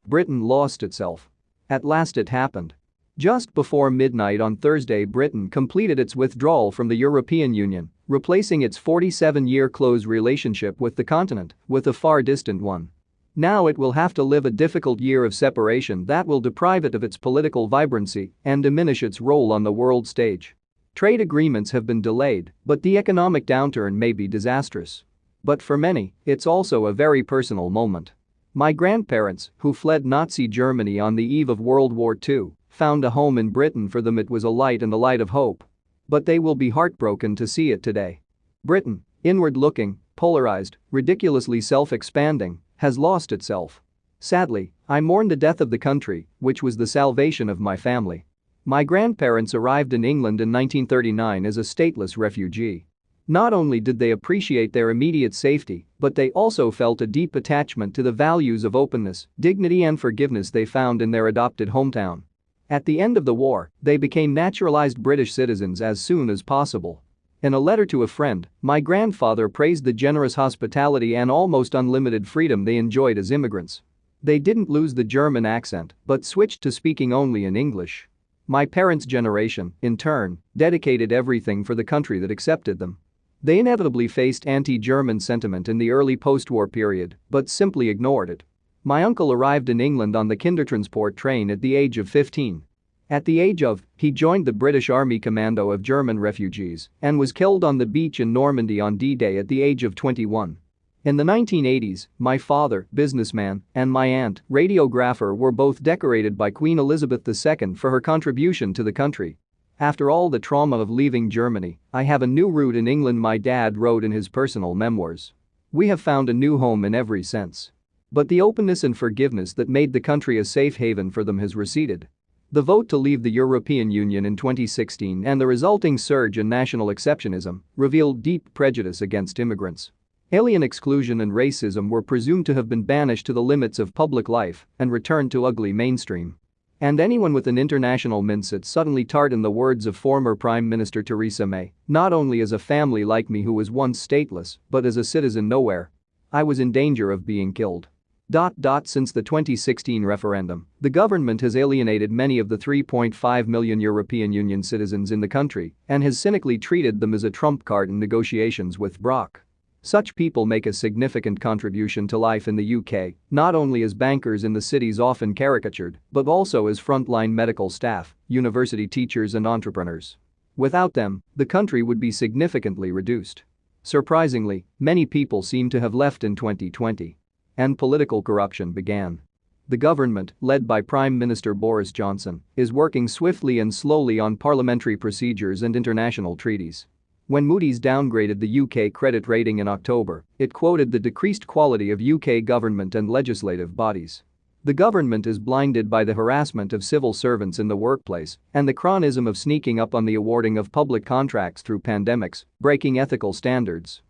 Britain lost itself. At last it happened. Just before midnight on Thursday, Britain completed its withdrawal from the European Union, replacing its 47-year close relationship with the continent with a far distant one. Now it will have to live a difficult year of separation that will deprive it of its political vibrancy and diminish its role on the world stage. Trade agreements have been delayed, but the economic downturn may be disastrous. But for many, it's also a very personal moment. My grandparents, who fled Nazi Germany on the eve of World War II, found a home in Britain. For them it was a light and the light of hope. But they will be heartbroken to see it today. Britain, inward-looking, polarized, ridiculously self-expanding, has lost itself. Sadly, I mourn the death of the country, which was the salvation of my family. My grandparents arrived in England in 1939 as a stateless refugee. Not only did they appreciate their immediate safety, but they also felt a deep attachment to the values of openness, dignity and forgiveness they found in their adopted hometown. At the end of the war, they became naturalized British citizens as soon as possible. In a letter to a friend, my grandfather praised the generous hospitality and almost unlimited freedom they enjoyed as immigrants. They didn't lose the German accent, but switched to speaking only in English. My parents' generation, in turn, dedicated everything for the country that accepted them. They inevitably faced anti-German sentiment in the early post-war period, but simply ignored it. My uncle arrived in England on the Kindertransport train at the age of 15. At the age of, he joined the British Army Commando of German refugees and was killed on the beach in Normandy on D-Day at the age of 21. In the 1980s, my father, businessman, and my aunt, radiographer, were both decorated by Queen Elizabeth II for her contribution to the country. After all the trauma of leaving Germany, I have a new root in England, my dad wrote in his personal memoirs. We have found a new home in every sense. But the openness and forgiveness that made the country a safe haven for them has receded. The vote to leave the European Union in 2016 and the resulting surge in national exceptionism revealed deep prejudice against immigrants. Alien exclusion and racism were presumed to have been banished to the limits of public life and returned to ugly mainstream. And anyone with an international mindset suddenly tart, in the words of former Prime Minister Theresa May, not only as a family like me who was once stateless, but as a citizen nowhere. I was in danger of being killed. Since the 2016 referendum, the government has alienated many of the 3.5 million European Union citizens in the country and has cynically treated them as a trump card in negotiations with Brock. Such people make a significant contribution to life in the UK, not only as bankers in the cities often caricatured, but also as frontline medical staff, university teachers and entrepreneurs. Without them, the country would be significantly reduced. Surprisingly, many people seem to have left in 2020. And political corruption began. The government, led by Prime Minister Boris Johnson, is working swiftly and slowly on parliamentary procedures and international treaties. When Moody's downgraded the UK credit rating in October, it quoted the decreased quality of UK government and legislative bodies. The government is blinded by the harassment of civil servants in the workplace and the chronism of sneaking up on the awarding of public contracts through pandemics, breaking ethical standards.